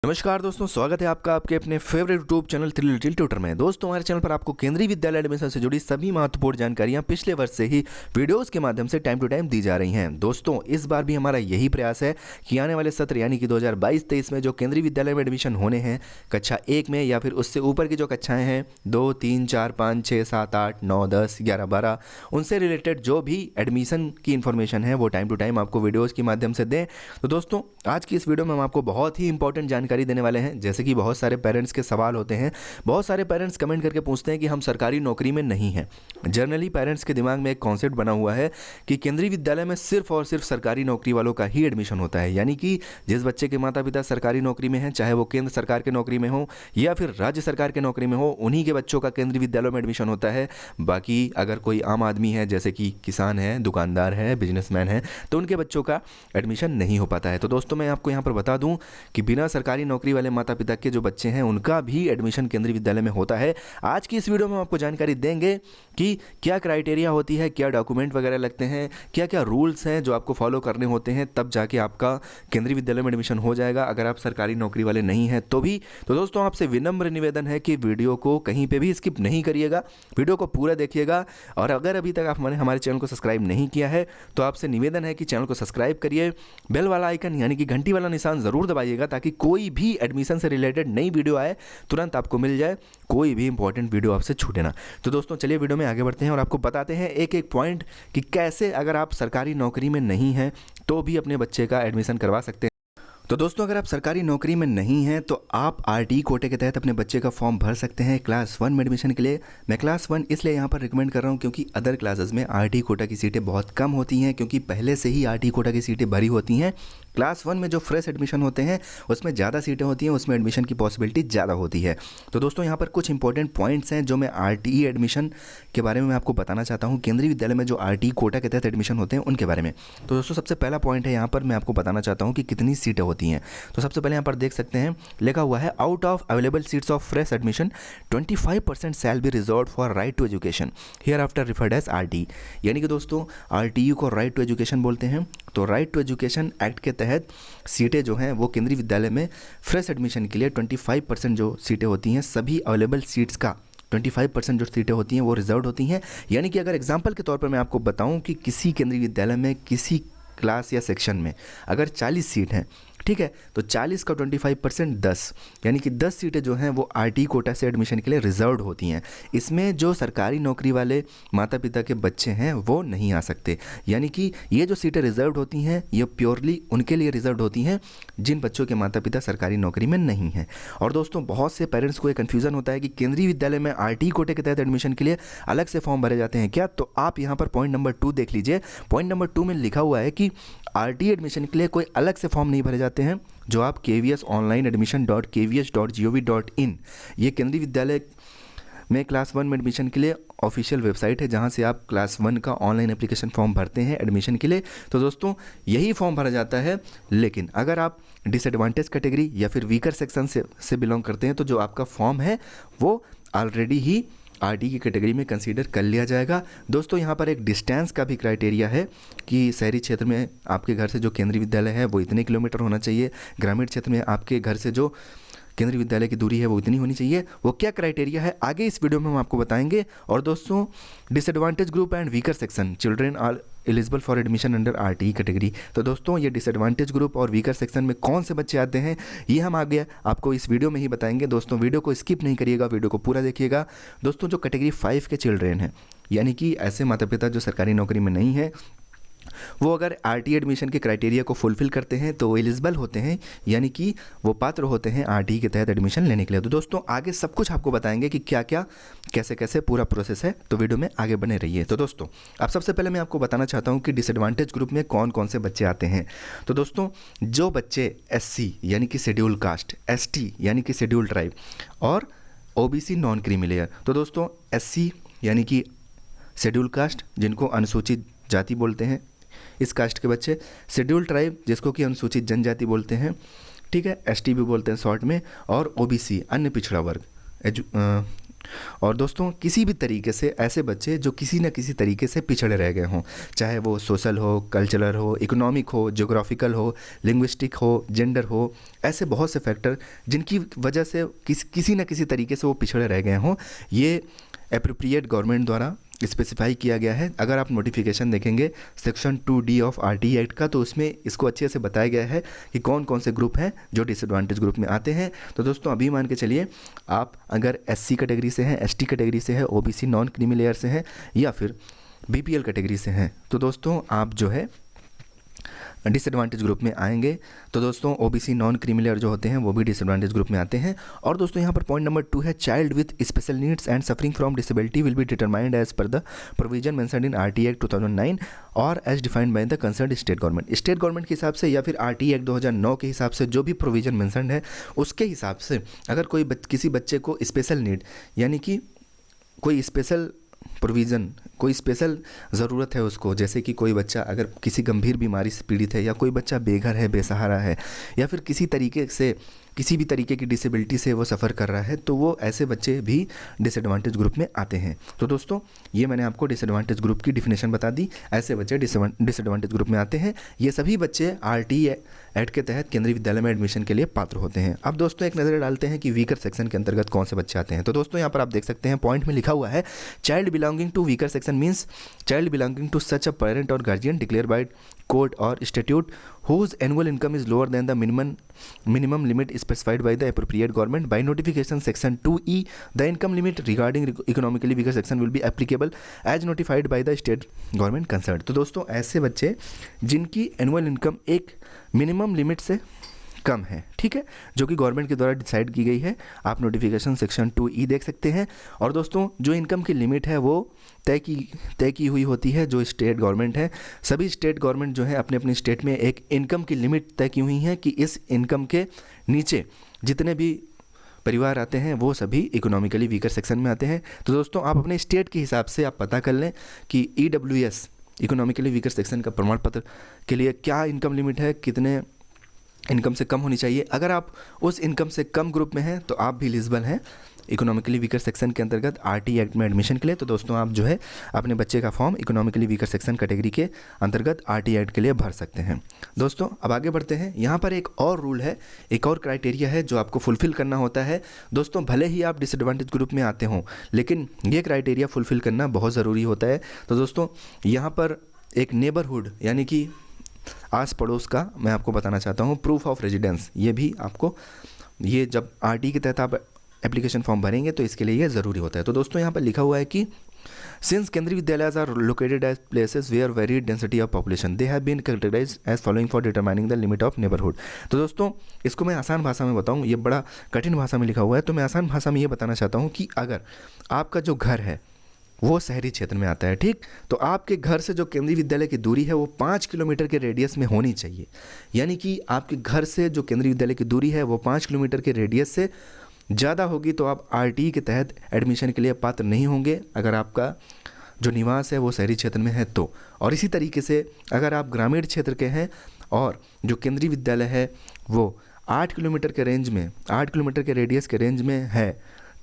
नमस्कार दोस्तों, स्वागत है आपका आपके अपने favourite YouTube channel three little tutor में। दोस्तों, हमारे चैनल पर आपको केंद्रीय विद्यालय एडमिशन से जुड़ी सभी महत्वपूर्ण जानकारियां पिछले वर्ष से ही वीडियोस के माध्यम से टाइम टू टाइम दी जा रही हैं। दोस्तों, इस बार भी हमारा यही प्रयास है कि आने वाले सत्र यानी कि 2022-23 में जो केंद्रीय विद्यालय में एडमिशन होने हैं कक्षा 1 में या फिर उससे ऊपर की जो कक्षाएँ हैं 2, 3, 4, 5, 6, 7, 8, 9, 10, 11, 12 उनसे रिलेटेड जो भी एडमिशन की इन्फॉर्मेशन है वो टाइम टू टाइम आपको वीडियोज़ के माध्यम से दें। तो दोस्तों, आज की इस वीडियो में हम आपको बहुत ही इंपॉर्टेंट जानकारी देने वाले हैं। जैसे कि बहुत सारे पेरेंट्स के सवाल होते हैं, बहुत सारे पेरेंट्स कमेंट करके पूछते हैं कि हम सरकारी नौकरी में नहीं हैं। जनरली पेरेंट्स के दिमाग में एक कॉन्सेप्ट बना हुआ है कि केंद्रीय विद्यालय में सिर्फ और सिर्फ सरकारी नौकरी वालों का ही एडमिशन होता है, यानी कि जिस बच्चे के माता पिता सरकारी नौकरी में हैं, चाहे वो केंद्र सरकार के नौकरी में हो या फिर राज्य सरकार के नौकरी में हो, उन्हीं के बच्चों का केंद्रीय विद्यालयों में एडमिशन होता है। बाकी अगर कोई आम आदमी है, जैसे कि किसान है, दुकानदार है, बिजनेसमैन है, तो उनके बच्चों का एडमिशन नहीं हो पाता है। तो दोस्तों, मैं आपको यहाँ पर बता दूं कि बिना सरकारी नौकरी वाले माता पिता के जो बच्चे हैं उनका भी एडमिशन केंद्रीय विद्यालय में होता है। आज की इस वीडियो में हम आपको जानकारी देंगे कि क्या क्राइटेरिया होती है, क्या डॉक्यूमेंट वगैरह लगते हैं, क्या क्या रूल्स हैं जो आपको फॉलो करने होते हैं, तब जाके आपका केंद्रीय विद्यालय में एडमिशन हो जाएगा अगर आप सरकारी नौकरी वाले नहीं हैं तो भी। तो दोस्तों, आपसे विनम्र निवेदन है कि वीडियो को कहीं पे भी स्किप नहीं करिएगा, वीडियो को पूरा देखिएगा। और अगर अभी तक आप हमारे चैनल को सब्सक्राइब नहीं किया है तो आपसे निवेदन है कि चैनल को सब्सक्राइब करिए, बेल वाला आइकन यानी कि घंटी वाला निशान ज़रूर दबाइएगा ताकि कोई भी एडमिशन से रिलेटेड नई वीडियो आए तुरंत आपको मिल जाए, कोई भी इंपॉर्टेंट वीडियो आपसे छूटे ना। तो दोस्तों, चलिए वीडियो में आगे बढ़ते हैं और आपको बताते हैं एक एक पॉइंट कि कैसे अगर आप सरकारी नौकरी में नहीं हैं तो भी अपने बच्चे का एडमिशन करवा सकते हैं। तो दोस्तों, अगर आप सरकारी नौकरी में नहीं हैं तो आप आरटी कोटे के तहत अपने बच्चे का फॉर्म भर सकते हैं क्लास 1 में एडमिशन के लिए। मैं क्लास 1 इसलिए यहाँ पर रिकमेंड कर रहा हूँ क्योंकि अदर क्लासेस में आरटी कोटा की सीटें बहुत कम होती हैं, क्योंकि पहले से ही आरटी कोटा की सीटें भरी होती हैं। क्लास 1 में जो फ्रेश एडमिशन होते हैं उसमें ज़्यादा सीटें होती हैं, उसमें एडमिशन की पॉसिबिलिटी ज़्यादा होती है। तो दोस्तों, यहाँ पर कुछ इंपॉर्टेंट पॉइंट्स हैं जो मैं आरटी एडमिशन के बारे में मैं आपको बताना चाहता हूँ, केंद्रीय विद्यालय में जो आरटी कोटा के तहत एडमिशन होते हैं उनके बारे में। तो दोस्तों, सबसे पहला पॉइंट है यहाँ पर मैं आपको बताना चाहता हूँ कि कितनी सीटें होती हैं। तो सबसे पहले यहाँ पर देख सकते हैं लिखा हुआ है, out of available seats of fresh admission 25% shall be reserved for right to education hereafter referred as R T. यानी कि दोस्तों, आरटीयू को राइट टू एजुकेशन बोलते हैं। तो राइट टू एजुकेशन एक्ट के तहत सीटें जो हैं वो केंद्रीय विद्यालय में फ्रेश एडमिशन के लिए 25% जो सीटें होती हैं, सभी अवेलेबल सीट्स का 25% जो सीटें होती हैं वो रिजर्व होती हैं। यानी कि अगर एग्जांपल के तौर पर मैं आपको बताऊं कि किसी केंद्रीय विद्यालय में किसी क्लास या सेक्शन में अगर 40 सीट हैं, ठीक है, तो 40 का 25% 10, यानी कि 10 सीटें जो हैं वो आरटी कोटा से एडमिशन के लिए रिजर्व्ड होती हैं। इसमें जो सरकारी नौकरी वाले माता पिता के बच्चे हैं वो नहीं आ सकते। यानी कि ये जो सीटें रिजर्व्ड होती हैं ये प्योरली उनके लिए रिजर्व्ड होती हैं जिन बच्चों के माता पिता सरकारी नौकरी में नहीं हैं। और दोस्तों, बहुत से पेरेंट्स को ये कन्फ्यूज़न होता है कि केंद्रीय विद्यालय में आरटी कोटे के तहत एडमिशन के लिए अलग से फॉर्म भरे जाते हैं क्या। तो आप यहाँ पर पॉइंट नंबर 2 देख लीजिए। पॉइंट नंबर 2 में लिखा हुआ है कि आरटी एडमिशन के लिए कोई अलग से फॉर्म नहीं भरे जाते हैं। जो आप KVS ऑनलाइन एडमिशन .kvs.gov.in, ये केंद्रीय विद्यालय में क्लास 1 में एडमिशन के लिए ऑफिशियल वेबसाइट है जहां से आप क्लास 1 का ऑनलाइन एप्लीकेशन फॉर्म भरते हैं एडमिशन के लिए। तो दोस्तों, यही फॉर्म भरा जाता है। लेकिन अगर आप डिसएडवांटेज कैटेगरी या फिर वीकर सेक्शन से बिलोंग करते हैं तो जो आपका फॉर्म है वो ऑलरेडी ही आरटी की कैटेगरी में कंसीडर कर लिया जाएगा। दोस्तों, यहाँ पर एक डिस्टेंस का भी क्राइटेरिया है कि शहरी क्षेत्र में आपके घर से जो केंद्रीय विद्यालय है वो इतने किलोमीटर होना चाहिए, ग्रामीण क्षेत्र में आपके घर से जो केंद्रीय विद्यालय की दूरी है वो इतनी होनी चाहिए। वो क्या क्राइटेरिया है आगे इस वीडियो में हम आपको बताएंगे। और दोस्तों, disadvantage group and weaker section children are eligible for admission under R T category. तो दोस्तों, ये डिसएडवांटेज ग्रुप और वीकर सेक्शन में कौन से बच्चे आते हैं ये हम आगे आपको इस वीडियो में ही बताएंगे। दोस्तों, वीडियो को स्किप नहीं करिएगा, वीडियो को पूरा देखिएगा। दोस्तों, जो कैटेगरी 5 के चिल्ड्रेन हैं, यानी कि ऐसे माता पिता जो सरकारी नौकरी में नहीं है, वो अगर आरटी एडमिशन के क्राइटेरिया को फुलफिल करते हैं तो वो एलिजिबल होते हैं, यानी कि वो पात्र होते हैं आरटी के तहत एडमिशन लेने के लिए। तो दोस्तों, आगे सब कुछ आपको बताएंगे कि क्या क्या कैसे कैसे पूरा प्रोसेस है, तो वीडियो में आगे बने रहिए। तो दोस्तों, अब सबसे पहले मैं आपको बताना चाहता हूँ कि डिसएडवांटेज ग्रुप में कौन कौन से बच्चे आते हैं। तो दोस्तों, जो बच्चे SC यानी कि शेड्यूल कास्ट, ST यानी कि शेड्यूल ट्राइब और OBC नॉन क्रीमी लेयर। तो दोस्तों, SC यानी कि शेड्यूल कास्ट जिनको अनुसूचित जाति बोलते हैं, इस कास्ट के बच्चे, शेड्यूल ट्राइब जिसको कि अनुसूचित जनजाति बोलते हैं, ठीक है, ST भी बोलते हैं शॉर्ट में, और OBC अन्य पिछड़ा वर्ग और दोस्तों किसी भी तरीके से ऐसे बच्चे जो किसी न किसी तरीके से पिछड़े रह गए हों, चाहे वो सोशल हो, कल्चरल हो, इकोनॉमिक हो, ज्योग्राफिकल हो, लिंग्विस्टिक हो, जेंडर हो, ऐसे बहुत से फैक्टर जिनकी वजह से किसी न किसी तरीके से वो पिछड़े रह गए हों, ये एप्रोप्रिएट गवर्नमेंट द्वारा स्पेसिफाई किया गया है। अगर आप नोटिफिकेशन देखेंगे section 2D of RT act का, तो उसमें इसको अच्छे से बताया गया है कि कौन कौन से ग्रुप हैं जो डिसएडवांटेज ग्रुप में आते हैं। तो दोस्तों अभी मान के चलिए आप अगर SC कैटेगरी से हैं, ST कैटेगरी से हैं, OBC नॉन क्रीमी लेयर से हैं या फिर BPL कैटेगरी से हैं, तो दोस्तों आप जो है डिसएडवांटेज ग्रुप में आएंगे। तो दोस्तों OBC नॉन क्रीमी लेयर जो होते हैं वो भी डिसएडवांटेज ग्रुप में आते हैं। और दोस्तों यहाँ पर पॉइंट नंबर 2 है, child with special needs and suffering from disability will be determined as per the provision mentioned in RT act 2009 और as defined by the concerned state government. State government के हिसाब से या फिर RT एक्ट 2009 के हिसाब से जो भी प्रोविजन मेंशन्ड है उसके हिसाब से अगर कोई किसी बच्चे को स्पेशल नीड यानी कि कोई स्पेशल प्रोविज़न, कोई स्पेशल ज़रूरत है उसको, जैसे कि कोई बच्चा अगर किसी गंभीर बीमारी से पीड़ित है या कोई बच्चा बेघर है, बेसहारा है या फिर किसी तरीके से किसी भी तरीके की डिसेबिलिटी से वो सफ़र कर रहा है, तो वो ऐसे बच्चे भी डिसएडवांटेज ग्रुप में आते हैं। तो दोस्तों ये मैंने आपको डिसएडवांटेज ग्रुप की डिफिनेशन बता दी, ऐसे बच्चे डिसएडवांटेज ग्रुप में आते हैं। ये सभी बच्चे RT एक्ट के तहत केंद्रीय विद्यालय में एडमिशन के लिए पात्र होते हैं। अब दोस्तों एक नज़र डालते हैं कि वीकर सेक्शन के अंतर्गत कौन से बच्चे आते हैं। तो दोस्तों यहाँ पर आप देख सकते हैं पॉइंट में लिखा हुआ है, child belonging to weaker section means child belonging to such a parent और गार्जियन डिक्लेयर बाय कोर्ट और statute whose annual income is lower than the minimum limit specified by the appropriate government by notification section 2E. The income limit regarding economically weaker section will be applicable as notified by the state government concerned. तो दोस्तों ऐसे बच्चे जिनकी annual income एक minimum limit से कम है, ठीक है, जो कि गवर्नमेंट के द्वारा डिसाइड की गई है, आप नोटिफिकेशन सेक्शन 2E देख सकते हैं। और दोस्तों जो इनकम की लिमिट है वो तय की हुई होती है जो स्टेट गवर्नमेंट है। सभी स्टेट गवर्नमेंट जो है अपने अपने स्टेट में एक इनकम की लिमिट तय की हुई है कि इस इनकम के नीचे जितने भी परिवार आते हैं वो सभी इकोनॉमिकली वीकर सेक्शन में आते हैं। तो दोस्तों आप अपने स्टेट के हिसाब से आप पता कर लें कि EWS इकोनॉमिकली वीकर सेक्शन का प्रमाण पत्र के लिए क्या इनकम लिमिट है, कितने इनकम से कम होनी चाहिए। अगर आप उस इनकम से कम ग्रुप में हैं तो आप भी एलिजिबल हैं इकोनॉमिकली वीकर सेक्शन के अंतर्गत RT एक्ट में एडमिशन के लिए। तो दोस्तों आप जो है अपने बच्चे का form economically weaker section category के अंतर्गत RT एक्ट के लिए भर सकते हैं। दोस्तों अब आगे बढ़ते हैं, यहाँ पर एक और रूल है, एक और क्राइटेरिया है जो आपको फुलफ़िल करना होता है। दोस्तों भले ही आप डिसएडवांटेज ग्रुप में आते हों लेकिन ये क्राइटेरिया फुलफ़िल करना बहुत ज़रूरी होता है। तो दोस्तों यहाँ पर एक नेबरहुड यानी कि आस पड़ोस का मैं आपको बताना चाहता हूँ, प्रूफ ऑफ रेजिडेंस, ये भी आपको, ये जब RT के तहत आप एप्लीकेशन फॉर्म भरेंगे तो इसके लिए ये ज़रूरी होता है। तो दोस्तों यहाँ पर लिखा हुआ है कि since Kendriya Vidyalaya are located as places where varied density of population they have been categorised as following for determining the limit of neighbourhood. तो दोस्तों इसको मैं आसान भाषा में बताऊँ, ये बड़ा कठिन भाषा में लिखा हुआ है, तो मैं आसान भाषा में ये बताना चाहता हूँ कि अगर आपका जो घर है वो शहरी क्षेत्र में आता है, ठीक, तो आपके घर से जो केंद्रीय विद्यालय की दूरी है वो 5 किलोमीटर के रेडियस में होनी चाहिए। यानी कि आपके घर से जो केंद्रीय विद्यालय की दूरी है वो 5 किलोमीटर के रेडियस से ज़्यादा होगी तो आप RT के तहत एडमिशन के लिए पात्र नहीं होंगे, अगर आपका जो निवास है वो शहरी क्षेत्र में है तो। और इसी तरीके से अगर आप ग्रामीण क्षेत्र के हैं और जो केंद्रीय विद्यालय है वो 8 किलोमीटर के रेंज में, 8 किलोमीटर के रेडियस के रेंज में है,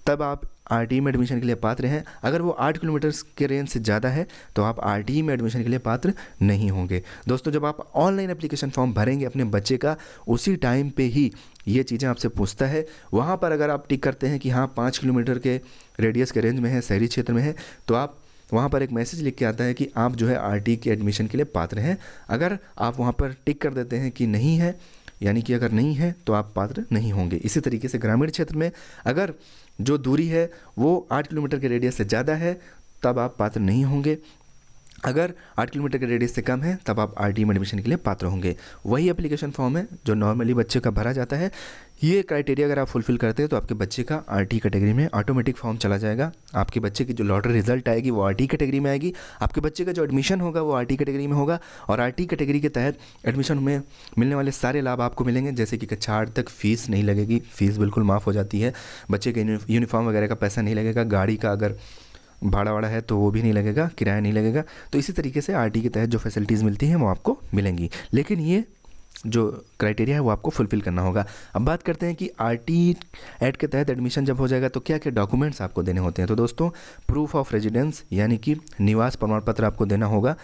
तब आप RT में एडमिशन के लिए पात्र हैं। अगर वो 8 किलोमीटर के रेंज से ज़्यादा है तो आप RT में एडमिशन के लिए पात्र नहीं होंगे। दोस्तों जब आप ऑनलाइन एप्लीकेशन फॉर्म भरेंगे अपने बच्चे का, उसी टाइम पे ही ये चीज़ें आपसे पूछता है। वहाँ पर अगर आप टिक करते हैं कि हाँ 5 किलोमीटर के रेडियस के रेंज में है, शहरी क्षेत्र में है, तो आप वहाँ पर एक मैसेज लिख के आता है कि आप जो है RT के एडमिशन के लिए पात्र हैं। अगर आप वहाँ पर टिक कर देते हैं कि नहीं है, यानी कि अगर नहीं है तो आप पात्र नहीं होंगे। इसी तरीके से ग्रामीण क्षेत्र में अगर जो दूरी है वो 8 किलोमीटर के रेडियस से ज़्यादा है तब आप पात्र नहीं होंगे। अगर 8 किलोमीटर के रेडियस से कम है तब आप RT में एडमिशन के लिए पात्र होंगे। वही एप्लीकेशन फॉर्म है जो नॉर्मली बच्चे का भरा जाता है। ये क्राइटेरिया अगर आप फुलफ़िल करते हैं तो आपके बच्चे का RT कैटेगरी में ऑटोमेटिक फॉर्म चला जाएगा। आपके बच्चे की जो लॉटरी रिजल्ट आएगी वो RT कैटेगरी में आएगी। आपके बच्चे का जो एडमिशन होगा वो RT कैटेगरी में होगा और RT कैटेगरी के तहत एडमिशन में मिलने वाले सारे लाभ आपको मिलेंगे, जैसे कि कक्षा 8 तक फ़ीस नहीं लगेगी, फ़ीस बिल्कुल माफ़ हो जाती है। बच्चे के यूनिफॉर्म वगैरह का पैसा नहीं लगेगा, गाड़ी का अगर भाड़ा वाड़ा है तो वो भी नहीं लगेगा, किराया नहीं लगेगा। तो इसी तरीके से RT के तहत जो फैसिलिटीज़ मिलती हैं वो आपको मिलेंगी। लेकिन ये जो क्राइटेरिया है वो आपको फुलफ़िल करना होगा। अब बात करते हैं कि आरटी ऐड के तहत एडमिशन जब हो जाएगा तो क्या क्या डॉक्यूमेंट्स आपको देने होते हैं। तो दोस्तों प्रूफ ऑफ रेजिडेंस यानी कि निवास प्रमाण पत्र आपको देना होगा।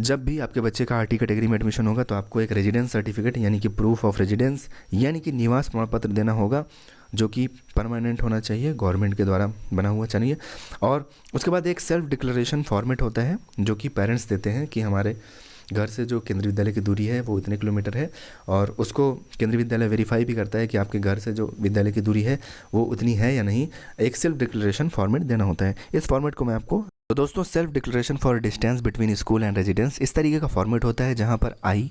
जब भी आपके बच्चे का आरटी कैटेगरी में एडमिशन होगा तो आपको एक रेजिडेंस सर्टिफिकेट यानी कि प्रूफ ऑफ रेजिडेंस यानी कि निवास प्रमाण पत्र देना होगा, जो कि परमानेंट होना चाहिए, गवर्नमेंट के द्वारा बना हुआ चाहिए। और उसके बाद एक सेल्फ डिक्लेरेशन फॉर्मेट होता है जो कि पेरेंट्स देते हैं कि हमारे घर से जो केंद्रीय विद्यालय की दूरी है वो इतने किलोमीटर है, और उसको केंद्रीय विद्यालय वेरीफाई भी करता है कि आपके घर से जो विद्यालय की दूरी है वो उतनी है या नहीं। एक सेल्फ डिक्लेरेशन फॉर्मेट देना होता है। इस फॉर्मेट को मैं आपको, तो दोस्तों self declaration for distance between school and residence इस तरीके का फॉर्मेट होता है जहाँ पर आई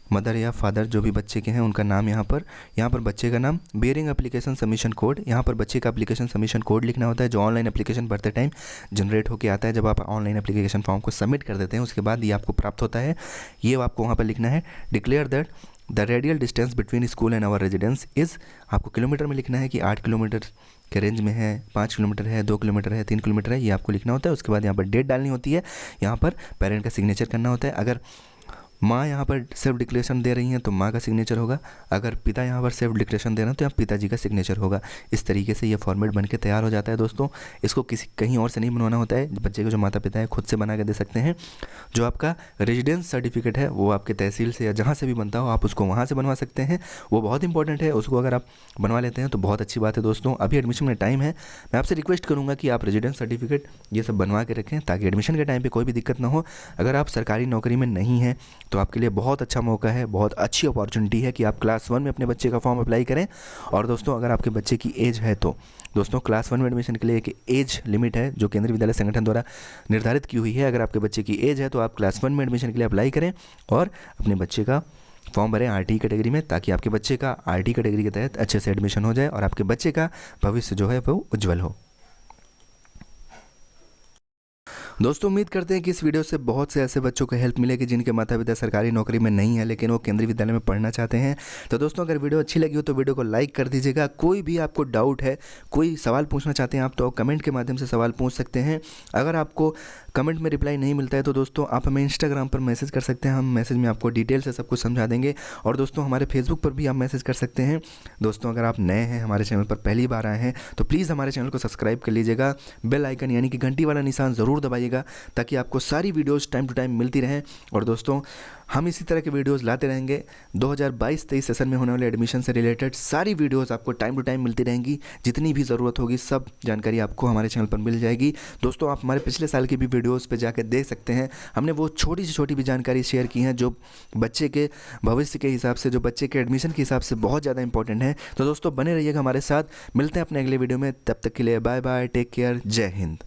मदर या फादर जो भी बच्चे के हैं उनका नाम, यहाँ पर बच्चे का नाम, बेयरिंग एप्लीकेशन सबमिशन कोड, यहाँ पर बच्चे का एप्लीकेशन सबमिशन कोड लिखना होता है जो ऑनलाइन एप्लीकेशन भरते टाइम जनरेट होकर आता है। जब आप ऑनलाइन एप्लीकेशन फॉर्म को सबमिट कर देते हैं उसके बाद ये आपको प्राप्त होता है। ये आपको वहाँ पर लिखना है, declare that the radial distance between school and our residence is, आपको किलोमीटर में लिखना है कि 8 किलोमीटर के रेंज में है, 5 किलोमीटर है, 2 किलोमीटर है, 3 किलोमीटर है, ये आपको लिखना होता है। उसके बाद यहाँ पर डेट डालनी होती है, यहाँ पर पेरेंट का सिग्नेचर करना होता है। अगर माँ यहाँ पर सेल्फ डिक्लेरेशन दे रही हैं तो माँ का सिग्नेचर होगा, अगर पिता यहाँ पर सेल्फ डिक्लेरेशन दे रहे हैं तो यहाँ पिताजी का सिग्नेचर होगा। इस तरीके से ये फॉर्मेट बन के तैयार हो जाता है दोस्तों। इसको किसी कहीं और से नहीं बनवाना होता है, बच्चे के जो माता पिता है खुद से बना के दे सकते हैं। जो आपका रेजिडेंस सर्टिफिकेट है वो आपके तहसील से या जहाँ से भी बनता हो आप उसको वहाँ से बनवा सकते हैं, वो बहुत इंपॉर्टेंट है। उसको अगर आप बनवा लेते हैं तो बहुत अच्छी बात है दोस्तों। अभी एडमिशन में टाइम है, मैं आपसे रिक्वेस्ट करूँगा कि आप रेजिडेंस सर्टिफिकेट ये सब बनवा के रखें ताकि एडमिशन के टाइम पर कोई भी दिक्कत ना हो। अगर आप सरकारी नौकरी में नहीं हैं तो आपके लिए बहुत अच्छा मौका है, बहुत अच्छी अपॉर्चुनिटी है कि आप क्लास 1 में अपने बच्चे का फॉर्म अप्लाई करें। और दोस्तों अगर आपके बच्चे की एज है तो दोस्तों क्लास 1 में एडमिशन के लिए एक एज लिमिट है जो केंद्रीय विद्यालय संगठन द्वारा निर्धारित की हुई है। अगर आपके बच्चे की एज है तो आप क्लास 1 में एडमिशन के लिए अप्लाई करें और अपने बच्चे का फॉर्म भरें आरटी कैटेगरी में, ताकि आपके बच्चे का आरटी कैटेगरी के तहत अच्छे से एडमिशन हो जाए और आपके बच्चे का भविष्य जो है वो उज्जवल हो। दोस्तों उम्मीद करते हैं कि इस वीडियो से बहुत से ऐसे बच्चों को हेल्प मिलेगी जिनके माता पिता सरकारी नौकरी में नहीं है लेकिन वो केंद्रीय विद्यालय में पढ़ना चाहते हैं। तो दोस्तों अगर वीडियो अच्छी लगी हो तो वीडियो को लाइक कर दीजिएगा। कोई भी आपको डाउट है, कोई सवाल पूछना चाहते हैं आप तो कमेंट के माध्यम से सवाल पूछ सकते हैं। अगर आपको कमेंट में रिप्लाई नहीं मिलता है तो दोस्तों आप हमें इंस्टाग्राम पर मैसेज कर सकते हैं, हम मैसेज में आपको डिटेल से सब कुछ समझा देंगे। और दोस्तों हमारे फेसबुक पर भी आप मैसेज कर सकते हैं। दोस्तों अगर आप नए हैं हमारे चैनल पर पहली बार आए हैं तो प्लीज़ हमारे चैनल को सब्सक्राइब कर लीजिएगा, बेल आइकन यानी कि घंटी वाला निशान ज़रूर दबाइएगा ताकि आपको सारी वीडियोस टाइम टू टाइम मिलती रहें। और दोस्तों हम इसी तरह के वीडियोस लाते रहेंगे। 2022-23 सेशन में होने वाले एडमिशन से रिलेटेड सारी वीडियोस आपको टाइम टू टाइम मिलती रहेंगी। जितनी भी ज़रूरत होगी सब जानकारी आपको हमारे चैनल पर मिल जाएगी। दोस्तों आप हमारे पिछले साल की भी वीडियोस पे जाकर देख सकते हैं, हमने वो छोटी से छोटी भी जानकारी शेयर की हैं जो बच्चे के भविष्य के हिसाब से, जो बच्चे के एडमिशन के हिसाब से बहुत ज़्यादा इंपॉर्टेंट है। तो दोस्तों बने रहिएगा हमारे साथ, मिलते हैं अपने अगले वीडियो में, तब तक के लिए बाय बाय, टेक केयर, जय हिंद।